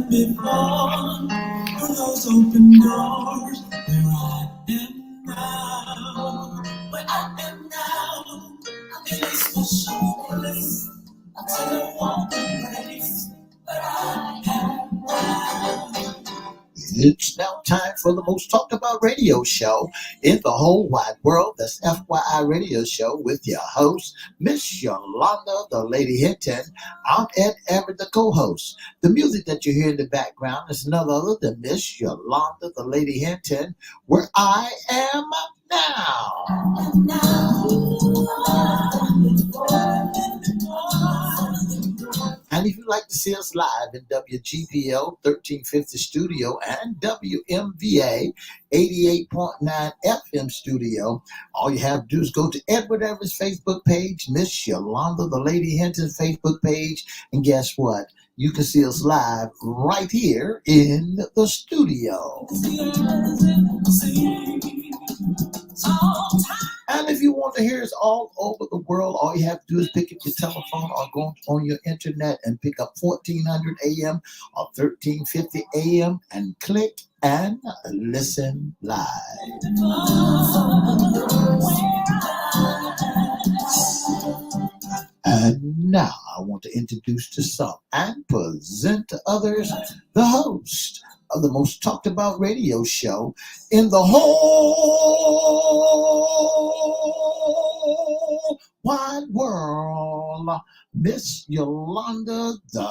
before, for those open doors, where I am now, where I am now, in a special place, until I walk the place, where I am now. It's now time for the most talked about radio show in the whole wide world. That's FYI Radio Show with your host, Miss Yolanda, the Lady Hinton. I'm Ed Everett, the co-host. The music that you hear in the background is none other than Miss Yolanda, the Lady Hinton, where I am now. And if you'd like to see us live in WGPL 1350 studio and WMVA 88.9 FM studio, all you have to do is go to Edward Everett's Facebook page, Miss Yolanda, the Lady Hinton's Facebook page, and guess what? You can see us live right here in the studio. And if you want to hear us all over the world, all you have to do is pick up your telephone or go on your internet and pick up 1400 AM or 1350 AM and click and listen live. And now I want to introduce to some and present to others the host of the most talked about radio show in the whole wide world, Miss Yolanda, the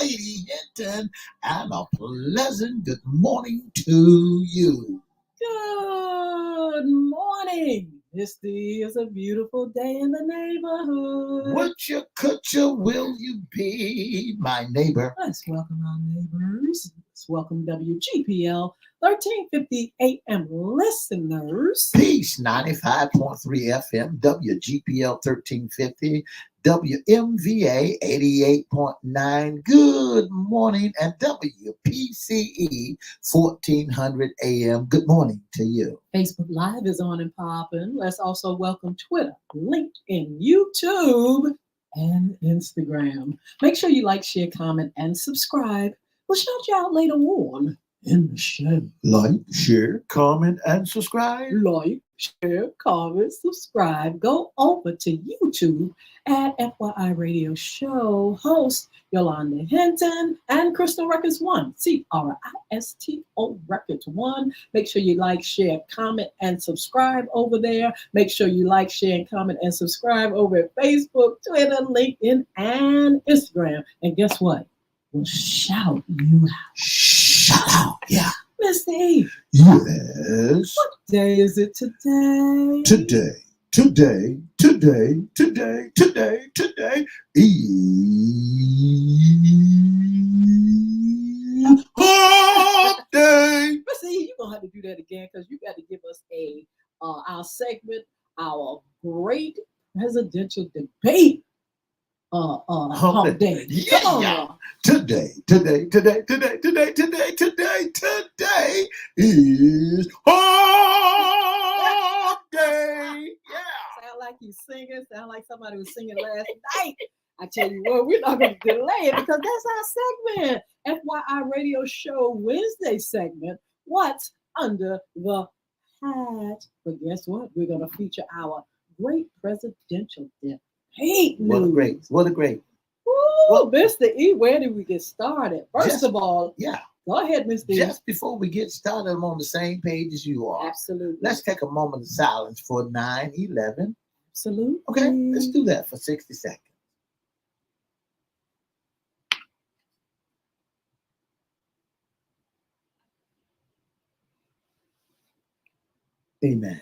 Lady Hinton, and a pleasant good morning to you. Good morning. This is a beautiful day in the neighborhood. Could you, will you be my neighbor? Let's welcome our neighbors. Let's welcome WGPL 1350 AM listeners. Peace, 95.3 FM, WGPL 1350, WMVA 88.9. Good morning, and WPCE 1400 AM. Good morning to you. Facebook Live is on and popping. Let's also welcome Twitter, LinkedIn, YouTube, and Instagram. Make sure you like, share, comment, and subscribe. We'll shout you out later on in the show. Like, share, comment, and subscribe. Like, share, comment, subscribe. Go over to YouTube at FYI Radio Show. Host Yolanda Hinton and Crystal Records 1. CRISTO Records 1. Make sure you like, share, comment, and subscribe over there. Make sure you like, share, and comment, and subscribe over at Facebook, Twitter, LinkedIn, and Instagram. And guess what? We'll shout you out. Shout out, yeah. Mr. E. Yes. What day is it today? Today is Hump Day. Mr. E, you're going to have to do that again because you got to give us our segment, our great presidential debate. Hump Day. Yeah. Today is Hump Day. Yeah. Sound like you singing. Sound like somebody was singing last night. I tell you what, we're not going to delay it because that's our segment. FYI Radio Show Wednesday segment. What's under the hat? But guess what? We're going to feature our great presidential debate. What a great. Ooh, Mr. E, where did we get started? First of all, go ahead, Mr. E. Just before we get started, I'm on the same page as you are. Absolutely. Let's take a moment of silence for 9/11. Absolutely. Okay, let's do that for 60 seconds. Amen.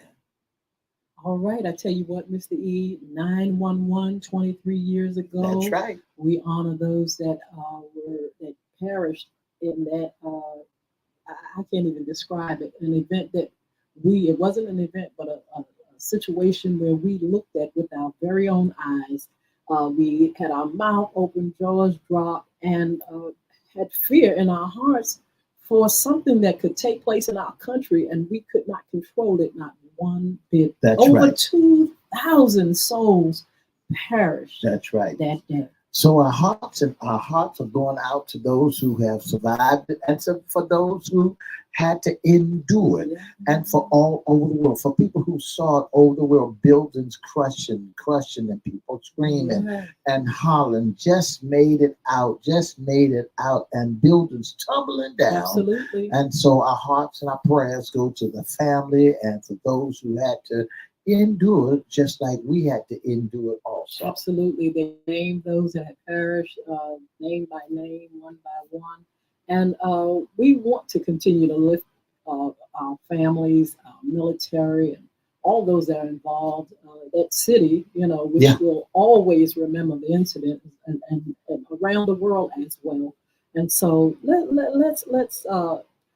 All right, I tell you what, Mr. E, 9/11, 23 years ago. That's right. We honor those that perished in that. I can't even describe it. An event that it wasn't an event, but a situation where we looked at with our very own eyes. We had our mouth open, jaws dropped, and had fear in our hearts for something that could take place in our country, and we could not control it, not one bit. That's Over right. 2,000 souls perished. That's right. That day. So our hearts are going out to those who have survived it, and for those who had to endure it, and for all over the world, for people who saw it over the world, buildings crushing, and people screaming Yeah, and hollering, just made it out, and buildings tumbling down. absolutely. And so our hearts and our prayers go to the family and for those who had to endure it, just like we had to endure it also. Absolutely. They named those that had perished, name by name, one by one. And we want to continue to lift our families, our military, and all those that are involved. That city, which Yeah. will always remember the incident, and around the world as well. And so let's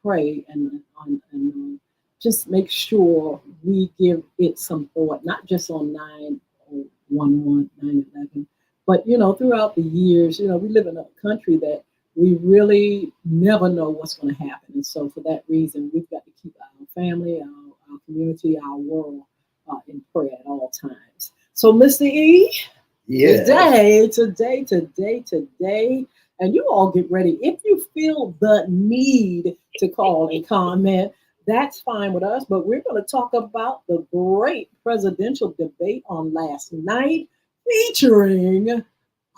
pray and just make sure we give it some thought, not just on 9/11, 9/11, but throughout the years. We live in a country that we really never know what's going to happen, and so for that reason, we've got to keep our family, our community, our world in prayer at all times. So, Mr. E, Yes. today, and you all get ready. If you feel the need to call and comment, that's fine with us. But we're going to talk about the great presidential debate on last night, featuring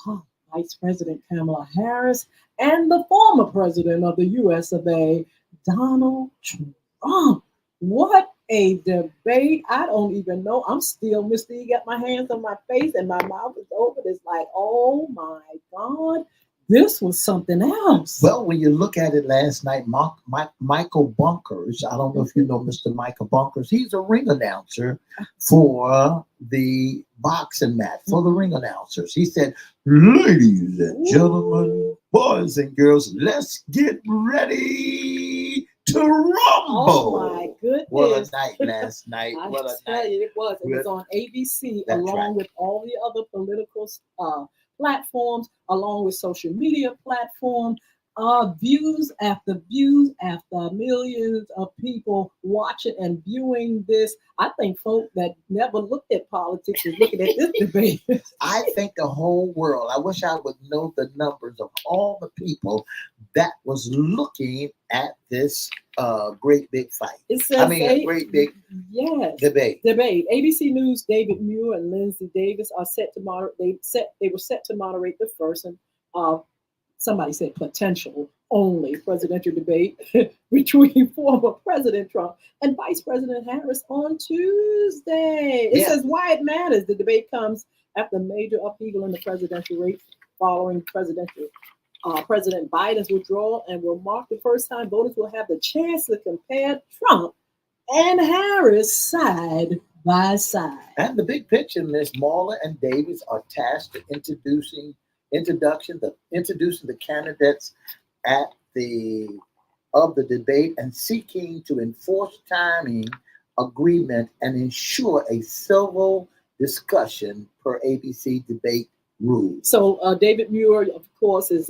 oh, Vice President Kamala Harris and the former president of the US of A, Donald Trump. What a debate. I don't even know. I'm still, Mr. E, got my hands on my face and my mouth is open. It's like, oh my God, this was something else. Well, when you look at it last night, Michael Bunkers, I don't know if you know Mr. Michael Bunkers, he's a ring announcer for the boxing match, for the ring announcers. He said, "Ladies and gentlemen, boys and girls, let's get ready to Oh rumble." my goodness. What a night last night. I What a tell night. you, it was. It was on ABC That's along right. with all the other political platforms, along with social media platforms. Views after millions of people watching and viewing this. I think folk that never looked at politics is looking at this debate. I think the whole world, I wish I would know the numbers of all the people that was looking at this great big fight. It I says mean, a great big yes. debate. Debate. ABC News' David Muir and Lindsay Davis are set to moderate. They were set to moderate the first, and uh, somebody said potential only presidential debate between former President Trump and Vice President Harris on Tuesday. It Yeah. says why it matters. The debate comes after major upheaval in the presidential race following President Biden's withdrawal, and will mark the first time voters will have the chance to compare Trump and Harris side by side. And the big picture, Miss Marla and Davis are tasked to introducing the candidates at the of the debate and seeking to enforce timing agreement and ensure a civil discussion per ABC debate rules. So David Muir, of course, is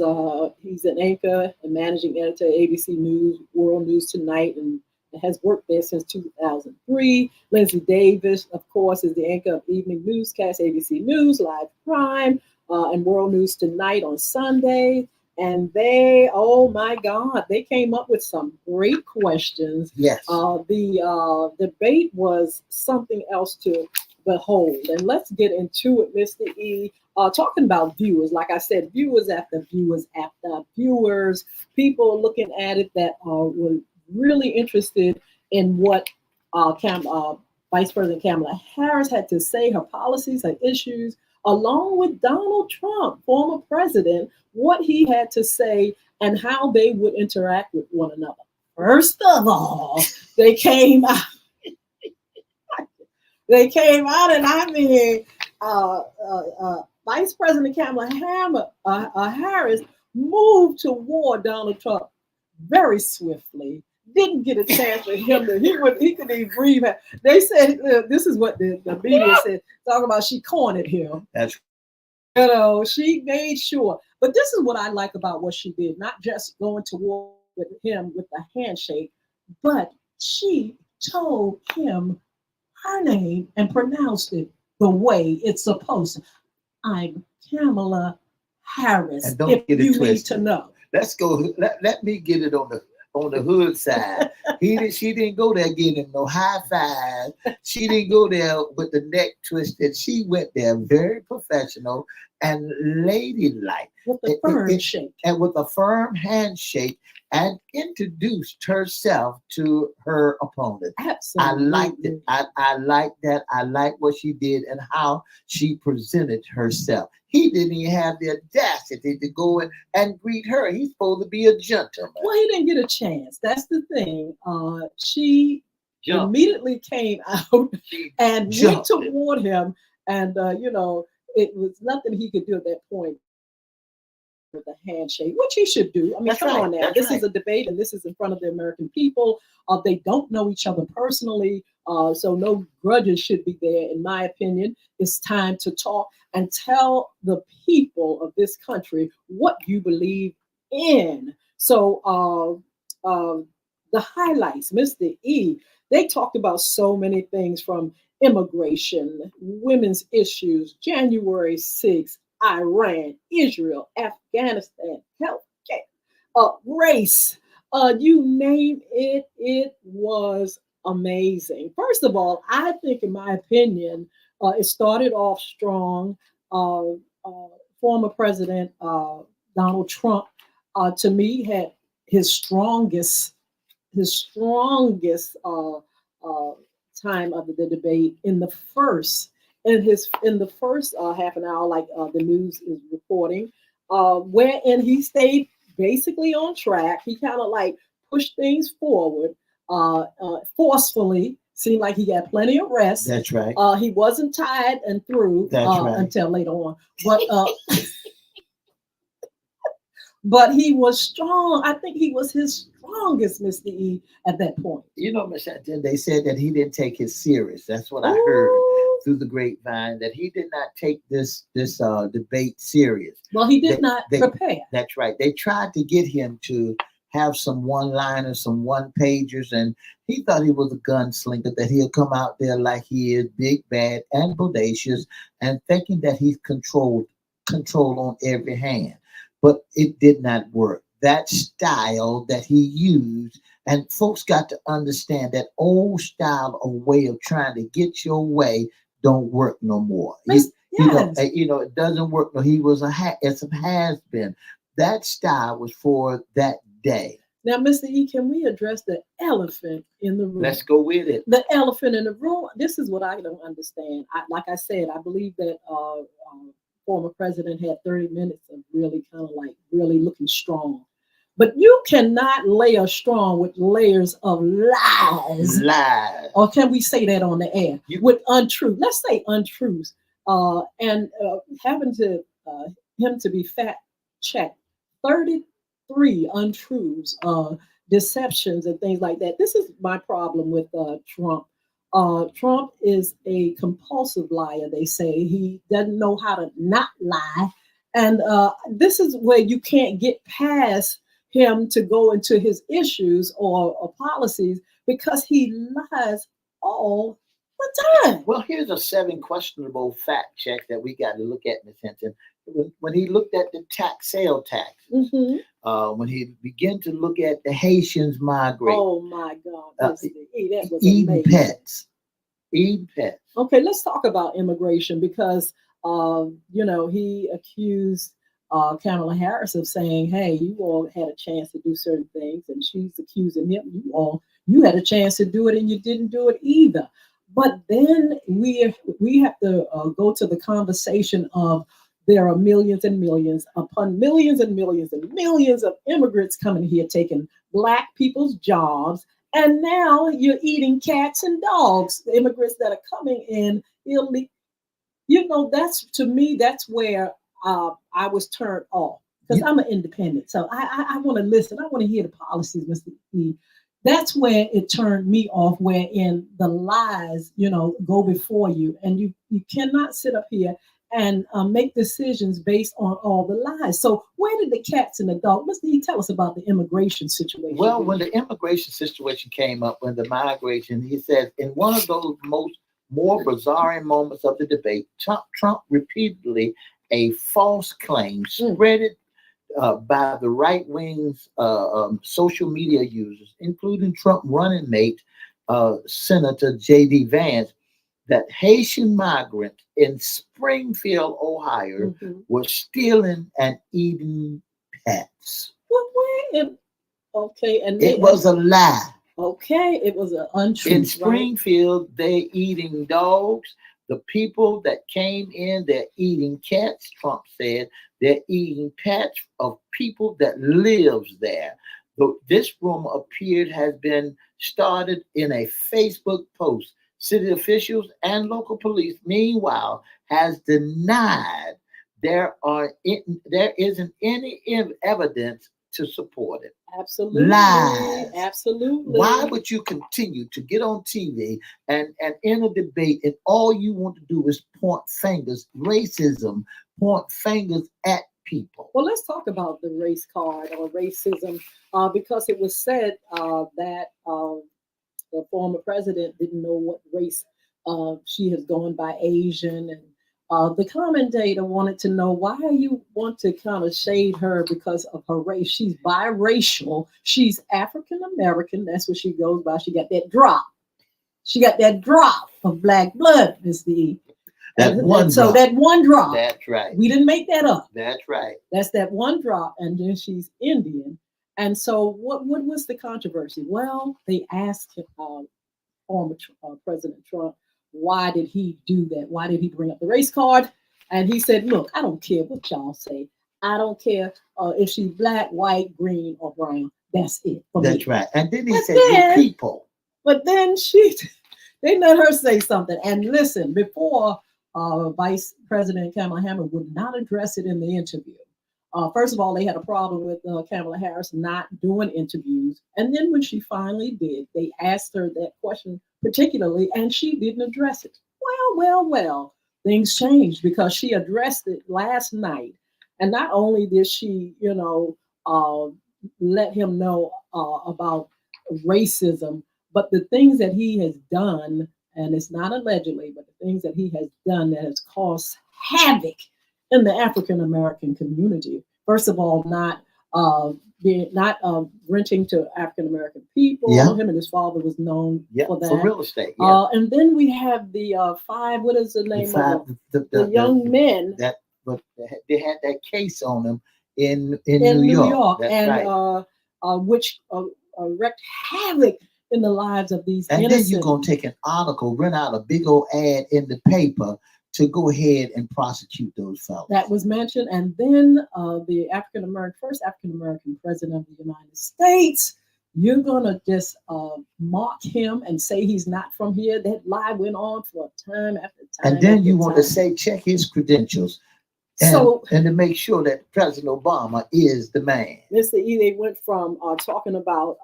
he's an anchor and managing editor at ABC News, World News Tonight, and has worked there since 2003. Lindsay Davis, of course, is the anchor of evening newscast, ABC News, Live Prime, and World News Tonight on Sunday. And they, oh my God, they came up with some great questions. Yes. The debate was something else to behold. And let's get into it, Mr. E. Talking about viewers, like I said, viewers after viewers after viewers, people looking at it that were really interested in what Vice President Kamala Harris had to say, her policies, her issues, along with Donald Trump, former president, what he had to say and how they would interact with one another. First of all, they came out. They came out, and I mean, Vice President Kamala Harris moved toward Donald Trump very swiftly. Didn't get a chance for him to. He couldn't even breathe. They said this is what the media said. Talking about she cornered him. That's She made sure. But this is what I like about what she did. Not just going to war with him with the handshake, but she told him her name and pronounced it the way it's supposed to. I'm Kamala Harris, And don't if get it you need twisted. to know. Let's go. Let me get it on the hood side. She didn't go there getting no high five. She didn't go there with the neck twisted. She went there very professional and ladylike. With a firm shake. And with a firm handshake, and introduced herself to her opponent. Absolutely. I liked it. I like that. I like what she did and how she presented herself. He didn't even have the audacity to go in and greet her. He's supposed to be a gentleman. Well, he didn't get a chance. That's the thing. She immediately came out and went toward him, and it was nothing he could do at that point with a handshake, which he should do. I mean, come on now. This is a debate, and this is in front of the American people. They don't know each other personally, so no grudges should be there, in my opinion. It's time to talk and tell the people of this country what you believe in. So the highlights, Mr. E, they talked about so many things, from immigration, women's issues, January 6th, Iran, Israel, Afghanistan, healthcare, race, you name it, it was amazing. First of all, I think, in my opinion, it started off strong. Former President Donald Trump, to me, had his strongest time of the debate in the first half an hour, like the news is reporting, wherein he stayed basically on track. He kind of like pushed things forward forcefully. Seemed like he got plenty of rest. That's right. He wasn't tired and through until later on, but but he was strong. I think he was his strongest, Mr. E, at that point. You know, Miss Hinton, they said that he didn't take it serious. That's what I heard through the grapevine, that he did not take this debate serious. Well, he did not prepare. That's right. They tried to get him to have some one-liners, some one-pagers, and he thought he was a gunslinger, that he'll come out there like he is big, bad, and bodacious, and thinking that he's control on every hand. But it did not work. That style that he used, and folks got to understand that old style of way of trying to get your way don't work no more. It doesn't work. No, he was it's a has been. That style was for that day. Now, Mr. E, can we address the elephant in the room? Let's go with it. The elephant in the room. This is what I don't understand. Like I said, I believe that former president had 30 minutes of really kind of like really looking strong. But you cannot layer strong with layers of lies. Lies. Or can we say that on the air? With untruth. Let's say untruths. And having to him to be fact checked. 33 untruths, deceptions, and things like that. This is my problem with Trump. Trump is a compulsive liar, they say. He doesn't know how to not lie. And this is where you can't get past him to go into his issues or policies, because he lies all the time. Well, here's a 7 questionable fact check that we got to look at, Ms. Hinton. When he looked at the sale tax, when he began to look at the Haitians migrate. Oh my God. That was Eden amazing. pets. Eden pets. Okay, let's talk about immigration, because he accused Kamala Harris of saying, hey, you all had a chance to do certain things, and she's accusing him, you had a chance to do it and you didn't do it either. But then we have to go to the conversation of there are millions and millions upon millions and millions and millions of immigrants coming here taking Black people's jobs. And now you're eating cats and dogs, the immigrants that are coming in illegally. That's, to me, that's where I was turned off, because I'm an independent. So I want to listen. I want to hear the policies, Mr. E. That's where it turned me off, wherein the lies, go before you. And you cannot sit up here and make decisions based on all the lies. So where did the cats and the dogs? Mr. E, tell us about the immigration situation. Well, when the immigration situation came up, when the migration, he said, in one of those more bizarre moments of the debate, Trump repeatedly a false claim spread it by the right wing's social media users, including Trump running mate Senator J.D. Vance, that Haitian migrants in Springfield, Ohio, were stealing and eating pets. Well, wait, okay, and it was a lie. Okay, it was an untruth. In Springfield, they're eating dogs. The people that came in, they're eating cats. Trump said they're eating pets of people that lives there. This rumor appeared has been started in a Facebook post. City officials and local police, meanwhile, has denied there isn't any evidence to support it. Absolutely. Lies. Absolutely. Why would you continue to get on TV and in a debate and all you want to do is point fingers, racism, point fingers at people? Well, let's talk about the race card or racism because it was said that the former president didn't know what race she has gone by Asian. And the commentator wanted to know why you want to kind of shade her because of her race. She's biracial. She's African American. That's what she goes by. She got that drop. She got that drop of black blood, Miss D. That one drop. So that one drop. That's right. We didn't make that up. That's right. That's that one drop. And then she's Indian. And so what was the controversy? Well, they asked former President Trump, why did he do that? Why did he bring up the race card? And he said, look, I don't care what y'all say. I don't care if she's black, white, green, or brown. That's it for me. That's right. And then he said, the people. But then they let her say something. And listen, before Vice President Kamala Harris would not address it in the interview. First of all, they had a problem with Kamala Harris not doing interviews. And then when she finally did, they asked her that question particularly, and she didn't address it. Well, things changed because she addressed it last night. And not only did she, let him know about racism, but the things that he has done, and it's not allegedly, but the things that he has done that has caused havoc in the African American community. First of all, not renting to African American people. Yeah. Him and his father was known for that. For real estate. Yeah. And then we have the five. What is the name of the young men that? But they had that case on them in New York. That's and right. Which wreaked havoc in the lives of these and innocent. Then you're gonna take an article, run out a big old ad in the paper to go ahead and prosecute those fellows. That was mentioned. And then the first African American president of the United States, you're going to just mock him and say he's not from here. That lie went on for time after time. And then you want to say, check his credentials. And to make sure that President Obama is the man. Mr. E, they went from talking about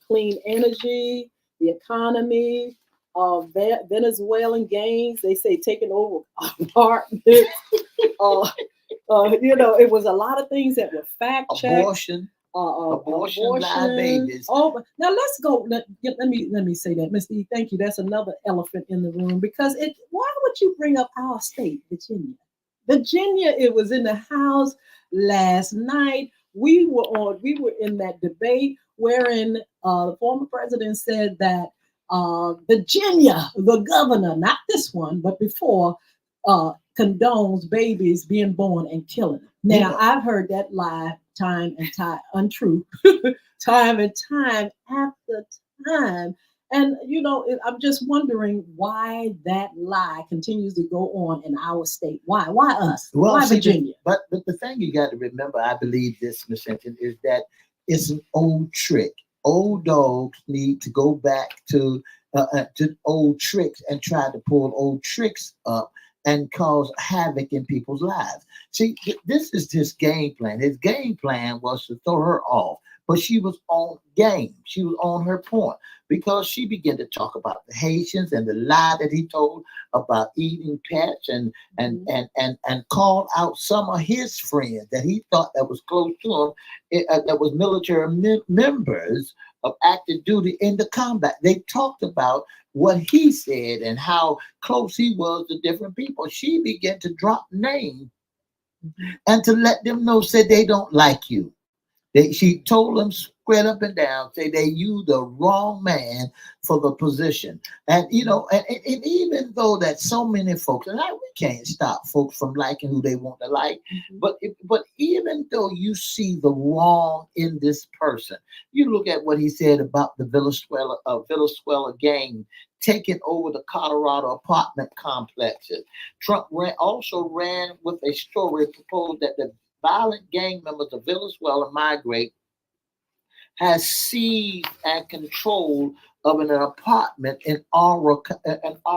clean energy, the economy, Venezuelan gangs, they say taking over apartments. It was a lot of things that were fact checked. Abortion, live babies. Oh, now let's go. Let me say that, Mr. E, thank you. That's another elephant in the room because why would you bring up our state, Virginia? Virginia, it was in the House last night. We were in that debate wherein the former president said that Virginia, the governor, not this one, but before, condones babies being born and killing them. Now, I've heard that lie time and time, untrue, time and time after time. And, I'm just wondering why that lie continues to go on in our state. Why? Why us? Well, why Virginia? But the thing you got to remember, I believe this, Ms. Hinton, is that it's an old trick. Old dogs need to go back to old tricks and try to pull old tricks up and cause havoc in people's lives. See, this is his game plan. His game plan was to throw her off, but she was on game. She was on her point because she began to talk about the Haitians and the lie that he told about eating pets and called out some of his friends that he thought that was close to him, that was military members of active duty in the combat. They talked about what he said and how close he was to different people. She began to drop names Mhm. and to let them know, said they don't like you. She told them spread up and down, say they you the wrong man for the position. And you know, and even though that so many folks, and we can't stop folks from liking who they want to like, Mhm. but even though you see the wrong in this person, you look at what he said about the Venezuela gang taking over the Colorado apartment complexes. Trump also ran with a story proposed that the violent gang members of Venezuela migrate has seized and control of an apartment in Colorado.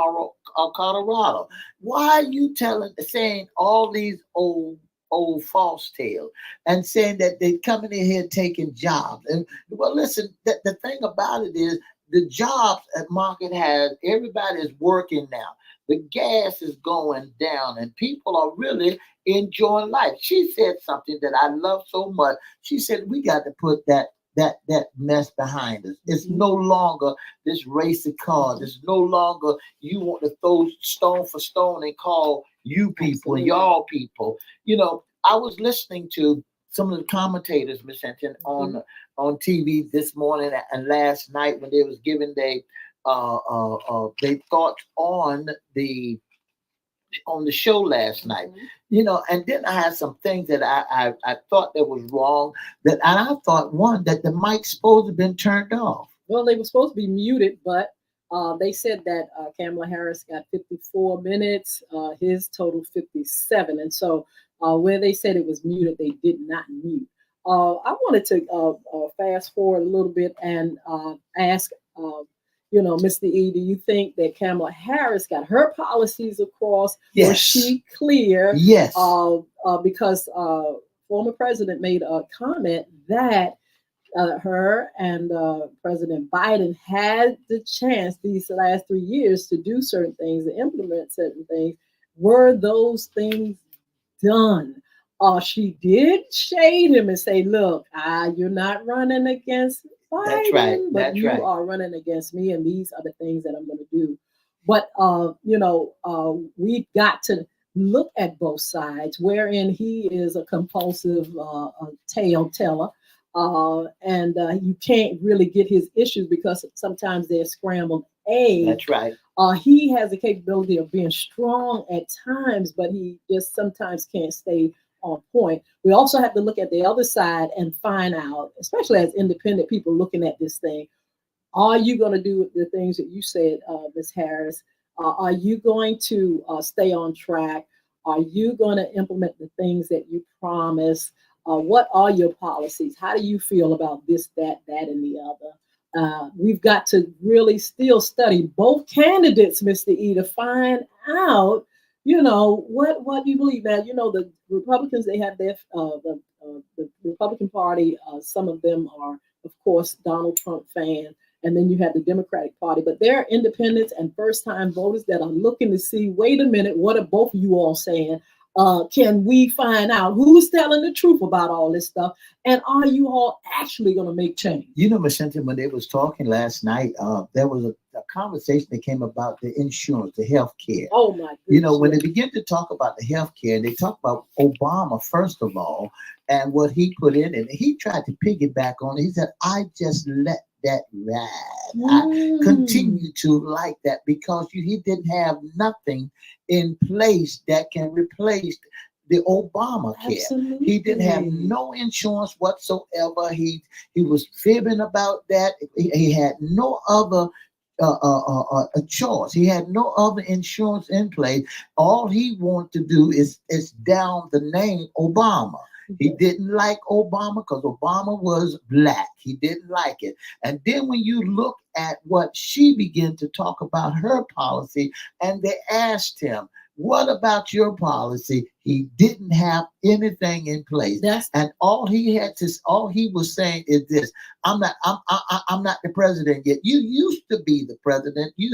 Why are you saying all these old false tales and saying that they're coming in here taking jobs? And well, listen, the thing about it is the jobs at market has everybody is working now. The gas is going down, and people are really enjoying life. She said something that I love so much. She said we got to put that mess behind us. It's Mhm. no longer this race of cards. It's no longer you want to throw stone for stone and call you people and Absolutely. y'all people. You know, I was listening to some of the commentators, Miss Hinton, Mhm. on TV this morning and last night when they was giving they thoughts on the show last night. Mhm. You know, and then I had some things that I thought that was wrong. That and I thought one that the mic's supposed to have been turned off. Well, they were supposed to be muted, but they said that Kamala Harris got 54 minutes, his total 57. And so where they said it was muted, they did not mute. I wanted to fast forward a little bit and ask, Mr. E, do you think that Kamala Harris got her policies across? Was Yes, she clear? yes, Because former president made a comment that her and President Biden had the chance these last 3 years to do certain things, to implement certain things. Were those things done? She did shade him and say, look, you're not running against that's right, Biden, but that's you right. are running against me, and these are the things that I'm going to do. But, we've got to look at both sides, wherein he is a compulsive tale teller. And you can't really get his issues because sometimes they're scrambled eggs. That's right. He has the capability of being strong at times, but he just sometimes can't stay on point. We also have to look at the other side and find out, especially as independent people looking at this thing, are you going to do the things that you said, Ms. Harris? Are you going to stay on track? Are you going to implement the things that you promised? What are your policies? How do you feel about this, that, and the other? We've got to really still study both candidates, Mr. E, to find out, what you believe. Now, the Republicans, they have their the Republican Party. Some of them are, of course, Donald Trump fans, and then you have the Democratic Party. But there are independents and first time voters that are looking to see, wait a minute, what are both of you all saying? Can we find out who's telling the truth about all this stuff? And are you all actually going to make change? You know, Miss Hinton, when they was talking last night, there was a conversation that came about the insurance, the health care. Oh, my You know, goodness. when Yeah. they begin to talk about the health care, they talk about Obama, first of all, and what he put in, and he tried to piggyback on it. He said, I just let that ride. I Mm, continue to like that because he didn't have nothing in place that can replace the Obamacare. He didn't have absolutely. no insurance whatsoever. He was fibbing about that. He had no other a choice. He had no other insurance in place. All he wanted to do is down the name Obama. He Yes. didn't like Obama because Obama was black. He didn't like it. And then when you look at what she began to talk about her policy, and they asked him, what about your policy? He didn't have anything in place. That's And all he was saying is this: I'm not the president yet. You used to be the president. You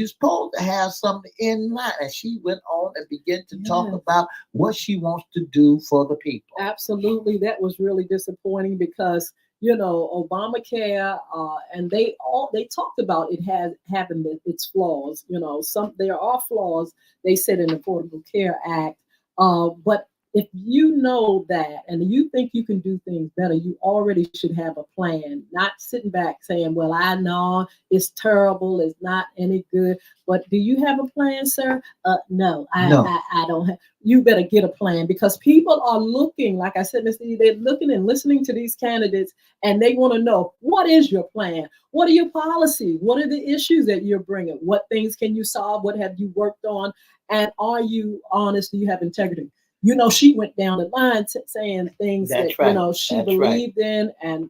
supposed to have something in mind. And she went on and began to talk yes. about what she wants to do for the people. Absolutely, that was really disappointing because Obamacare, and they talked about it has having its flaws. Some there are flaws. They said in the Affordable Care Act, but if you know that and you think you can do things better, you already should have a plan, not sitting back saying, well, I know it's terrible, it's not any good. But do you have a plan, sir? No, No. I don't have. You better get a plan because people are looking, like I said, Mr. E, they're looking and listening to these candidates and they want to know, what is your plan? What are your policies? What are the issues that you're bringing? What things can you solve? What have you worked on? And are you honest? Do you have integrity? She went down the line saying things that, That's right. she That's right. believed in and,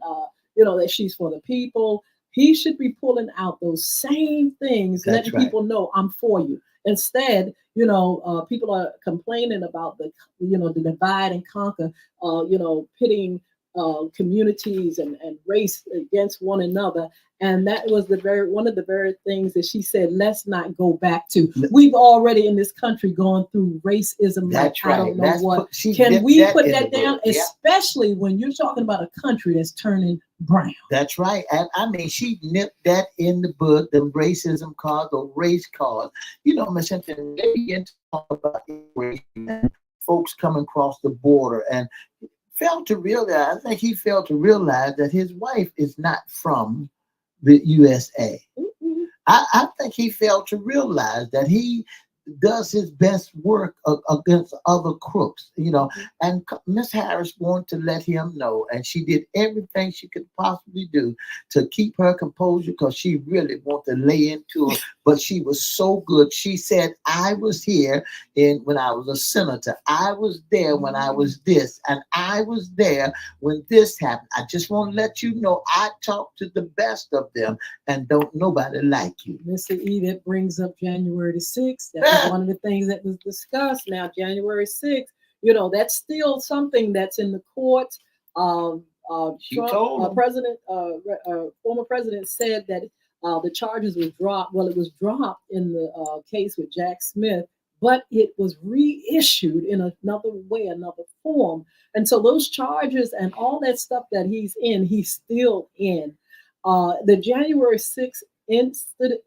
that she's for the people. He should be pulling out those same things, That's letting right. people know I'm for you. Instead, people are complaining about the divide and conquer, pitting communities and race against one another. And that was one of the very things that she said, let's not go back to. We've already in this country gone through racism. That's like, right. I don't know what. She Can we that put in that the down? book. Yeah. Especially when you're talking about a country that's turning brown. That's right. And I mean, she nipped that in the book, the racism cause, the race cause. Miss Hinton, they begin to talk about immigration, folks coming across the border, and failed to realize, I think he failed to realize that his wife is not from the USA. Mm-hmm. I think he failed to realize that he does his best work against other crooks, and Miss Harris wanted to let him know, and she did everything she could possibly do to keep her composure because she really wanted to lay into her, but she was so good. She said, I was here when I was a senator. I was there when I was this, and I was there when this happened. I just want to let you know I talked to the best of them, and don't nobody like you. Mr. E, that brings up January the 6th. That was one of the things that was discussed. Now, January 6th, that's still something that's in the courts. Trump, former president said that the charges was dropped. Well, it was dropped in the case with Jack Smith, but it was reissued in another way, another form. And so those charges and all that stuff that he's still in. The January 6th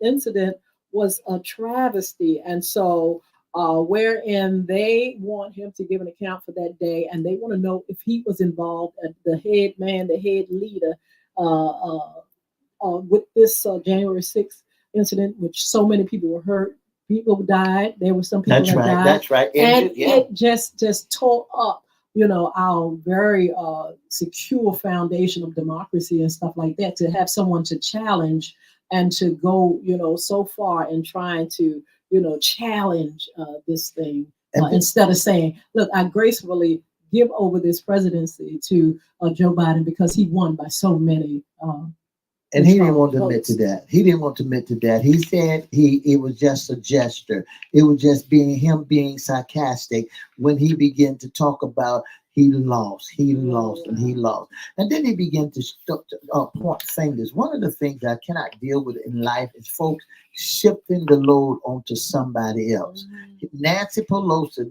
incident was a travesty. And so wherein they want him to give an account for that day, and they want to know if he was involved, the head man, the head leader, with this January 6th incident, which so many people were hurt. People died. There were some people that died. That's right. And it just tore up, our very secure foundation of democracy and stuff like that. To have someone to challenge and to go, so far in trying to, challenge this thing instead of saying, look, I gracefully give over this presidency to Joe Biden because he won by so many. And he didn't want to admit to that. He didn't want to admit to that. He said it was just a gesture. It was just him being sarcastic when he began to talk about he lost, and he lost. And then he began to point fingers. One of the things I cannot deal with in life is folks shifting the load onto somebody else. Nancy Pelosi,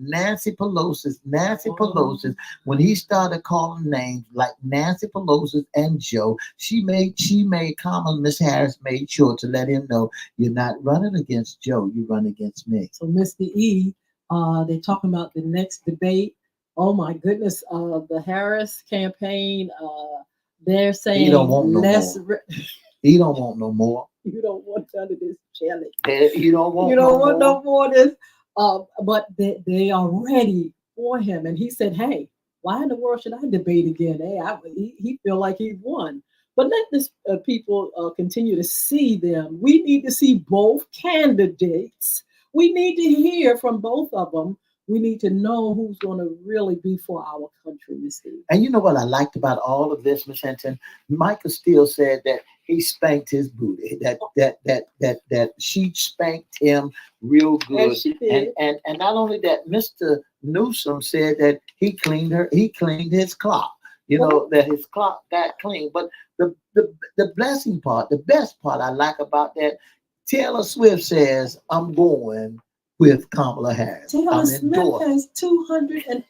when he started calling names like Nancy Pelosi and Joe, she made Miss Harris made sure to let him know, you're not running against Joe, you run against me. So Mr. E, they're talking about the next debate. Oh my goodness, the Harris campaign, they're saying he don't want no more. He don't want no more. You don't want none of this jelly. You don't want no more of this. But they are ready for him. And he said, hey, why in the world should I debate again? Hey, he feel like he won. But let this people continue to see them. We need to see both candidates. We need to hear from both of them. We need to know who's going to really be for our country, Miss Steve. And you know what I liked about all of this, Miss Hinton? Michael Steele said that he spanked his booty. That she spanked him real good. And she did. And not only that, Mr. Newsom said that he cleaned his clock. That his clock got clean. But the blessing part, the best part I like about that, Taylor Swift says, I'm going with Kamala Harris. Taylor Smith has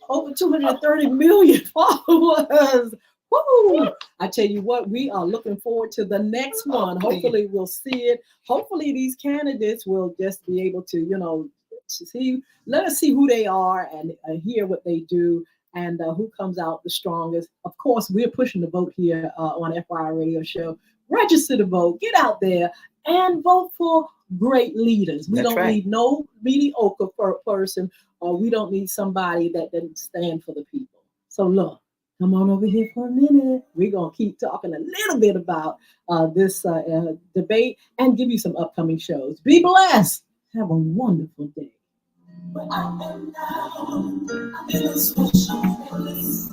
over 230 million followers. Woo! I tell you what, we are looking forward to the next one. Hopefully we'll see it. Hopefully these candidates will just be able to, see. Let us see who they are and hear what they do and who comes out the strongest. Of course, we're pushing the vote here on FYI Radio Show. Register to vote. Get out there and vote for great leaders. We That's don't right. need no mediocre person, or we don't need somebody that doesn't stand for the people. So look, come on over here for a minute. We're gonna keep talking a little bit about this debate and give you some upcoming shows. Be blessed. Have a wonderful day. Where I am now, I'm in a special place.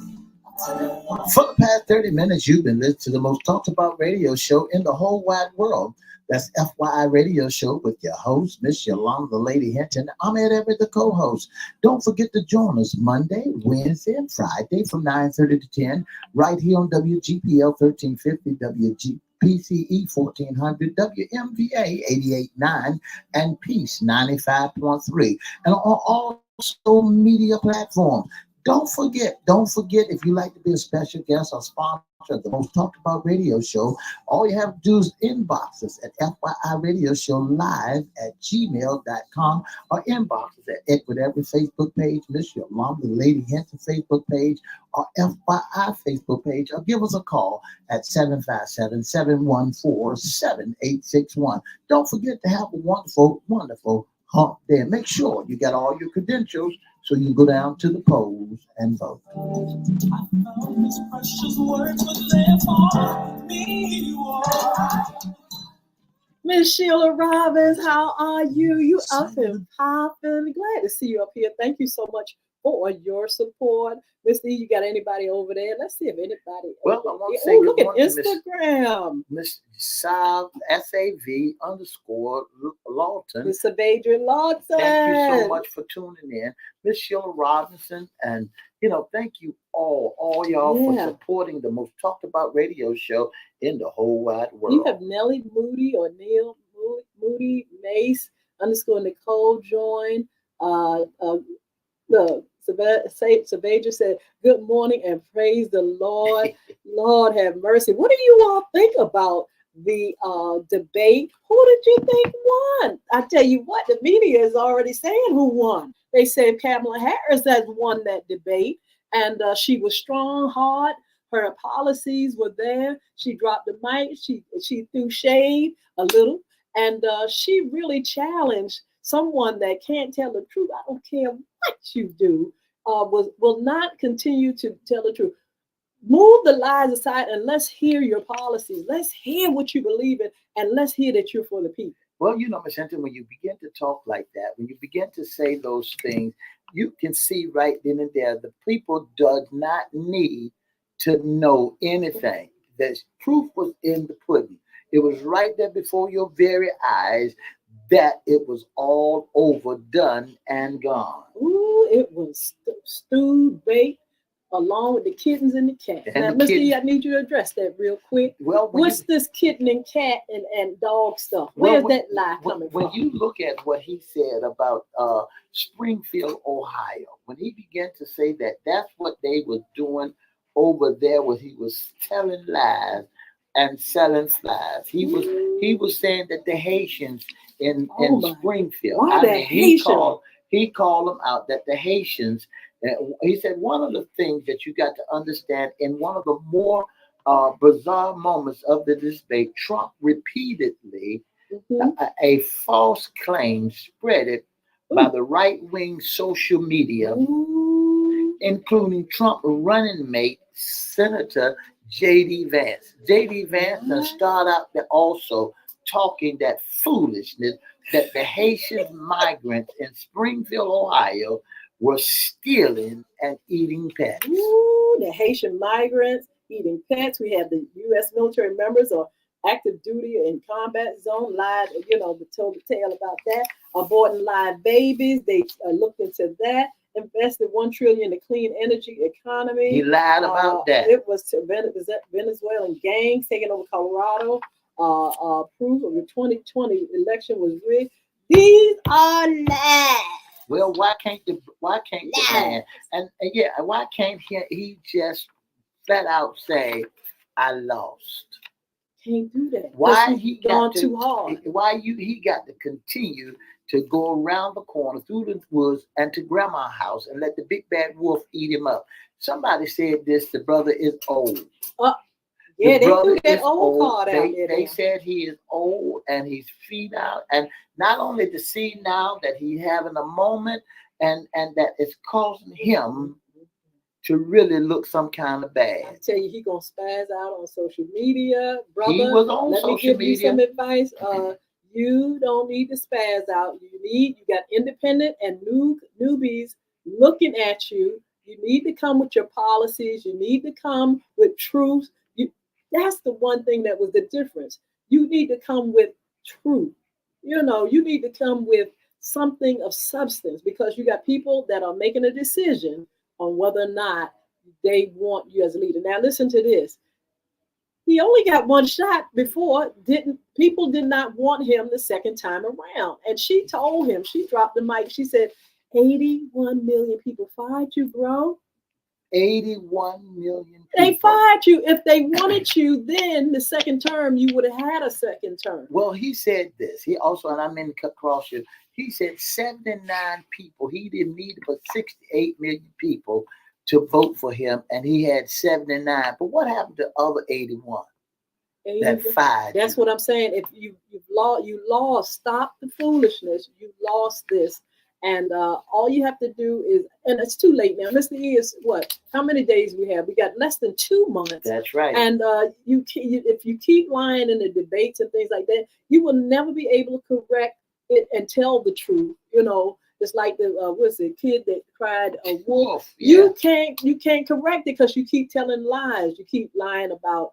For the past 30 minutes, you've been listening to the most talked about radio show in the whole wide world. That's FYI Radio Show with your host, Miss Yolanda, the Lady Hinton. I'm Ed Everett, the co-host. Don't forget to join us Monday, Wednesday, and Friday from 9:30 to 10, right here on WGPL 1350, WGPCE 1400, WMVA 88.9, and Peace 95.3, and on all social media platforms. Don't forget, if you'd like to be a special guest or sponsor of the most talked about radio show, all you have to do is inbox us at FYI Radio Show Live at gmail.com or inbox us at Edward Everett Facebook page, Miss Yolanda Lady Hinton Facebook page, or FYI Facebook page, or give us a call at 757-714-7861. Don't forget to have a wonderful, wonderful hump day. Make sure you got all your credentials so you can go down to the polls and vote. I found his precious words were there for me. Miss Sheila Robbins, how are you? You up and popping. Glad to see you up here. Thank you so much for your support. Miss E, you got anybody over there? Let's see if anybody. Well, I want to say look good at morning to Instagram. Miss Sav, SAV _ Lawton. Miss Savadra Lawton. Thank you so much for tuning in. Miss Sheila Robinson, and thank you all y'all for supporting the most talked about radio show in the whole wide world. You have Nellie Moody or Neil Moody Mace _ Nicole join. Look, Savadra said, good morning and praise the Lord. Lord have mercy. What do you all think about the debate? Who did you think won? I tell you what, the media is already saying who won. They said Kamala Harris has won that debate, and she was strong, hard. Her policies were there. She dropped the mic. She threw shade a little, and she really challenged someone that can't tell the truth. I don't care what you do, will not continue to tell the truth. Move the lies aside and let's hear your policies. Let's hear what you believe in, and let's hear that you're for the people. Well, Ms. Hinton, when you begin to talk like that, when you begin to say those things, you can see right then and there the people does not need to know anything. The proof was in the pudding. It was right there before your very eyes that it was all over, done, and gone. Ooh, it was stewed, baked, along with the kittens and the cat. Now, Mr. E, I need you to address that real quick. Well, what's this kitten and cat and dog stuff? Where's that lie coming from? When you look at what he said about Springfield, Ohio, when he began to say that that's what they was doing over there, was he was telling lies and selling flies. He was saying that the Haitians in Springfield, he called them out, that the Haitians. He said one of the things that you got to understand, in one of the more bizarre moments of the debate, Trump repeatedly a false claim spread by the right-wing social media, including Trump running mate Senator J.D. Vance. J.D. Vance started out there also talking that foolishness that the Haitian migrants in Springfield, Ohio, were stealing and eating pets. Ooh, the Haitian migrants eating pets. We have the U.S. military members or active duty in combat zone, lied, told the tale about that. Aborting live babies. They looked into that. Invested $1 trillion in the clean energy economy. He lied about that. It was to Venezuelan gangs taking over Colorado. Proof of the 2020 election was rigged. These are lies. Well, why can't the man why can't he just flat out say, I lost? Can't do that. Why he gone too hard? Why he got to continue to go around the corner through the woods and to grandma's house and let the big bad wolf eat him up. Somebody said this, the brother is old. Yeah, The they brother threw that is old old. card out there. They said he is old and he's senile. And not only to see now that he's having a moment and that it's causing him to really look some kind of bad. I tell you, he gonna spaz out on social media, brother. He was on Let me social give you media. some advice. You don't need to spaz out. You got independent and newbies looking at you. You need to come with your policies. You need to come with truth. That's the one thing that was the difference. You need to come with truth. You need to come with something of substance because you got people that are making a decision on whether or not they want you as a leader. Now listen to this. He only got one shot before. People did not want him the second time around. And she told him, she dropped the mic. She said, 81 million people fired you, bro. 81 million people. They fired you. If they wanted you, then the second term, you would have had a second term. Well, he said this. He also, and I meant to cut across you, he said 79 people. He didn't need but 68 million people to vote for him, and he had 79. But what happened to the other 81? That fired. That's what I'm saying. If you lost, stop the foolishness. You lost this. And all you have to do is, and it's too late now. This is what? How many days we have? We got less than 2 months. That's right. And if you keep lying in the debates and things like that, you will never be able to correct it and tell the truth. It's like the kid that cried a wolf. Yeah. You can't correct it because you keep telling lies. You keep lying about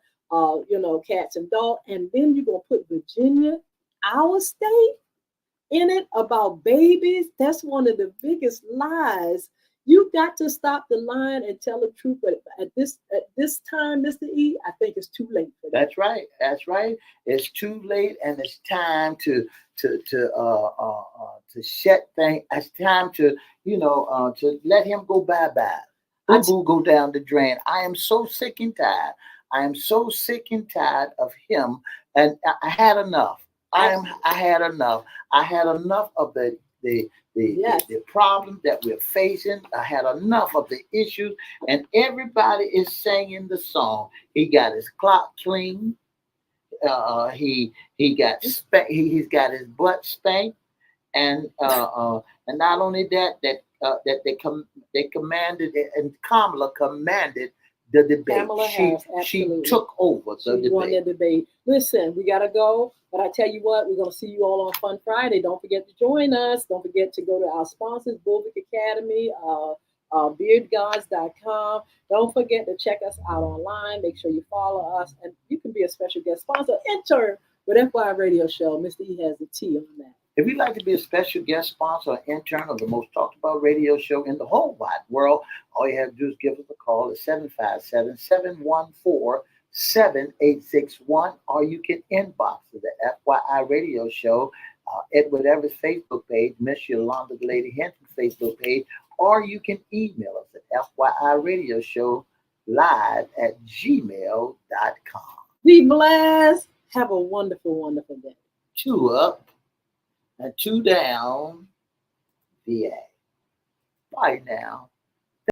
cats and dogs, and then you're gonna put Virginia, our state, in it about babies. That's one of the biggest lies. You got to stop the lying and tell the truth. But at this time, Mr. E, I think it's too late for that. That's right. That's right. It's too late, and it's time to shut things. It's time to to let him go bye-bye. Go down the drain. I am so sick and tired. I am so sick and tired of him, and I had enough. I had enough. I had enough of the problems that we're facing. I had enough of the issues, and everybody is singing the song. He got his clock clean. He's got his butt spanked, and not only that they commanded, and Kamala commanded the debate. She took over the debate. Won the debate. Listen, we gotta go, but I tell you what, we're gonna see you all on Fun Friday. Don't forget to join us. Don't forget to go to our sponsors, Bulvick Academy, beardgods.com. Don't forget to check us out online. Make sure you follow us, and you can be a special guest sponsor, intern with FY Radio Show. Mr. E has the T on that. If you'd like to be a special guest sponsor or intern of the most talked about radio show in the whole wide world, all you have to do is give us a call at 757-714-7861, or you can inbox the FYI Radio Show, Edward Everett's Facebook page, Miss Yoanda the Lady Hinton Facebook page, or you can email us at FYIRadioShowLive@gmail.com. Be blessed. Have a wonderful, wonderful day. 2 up and 2 down, VA. Bye now.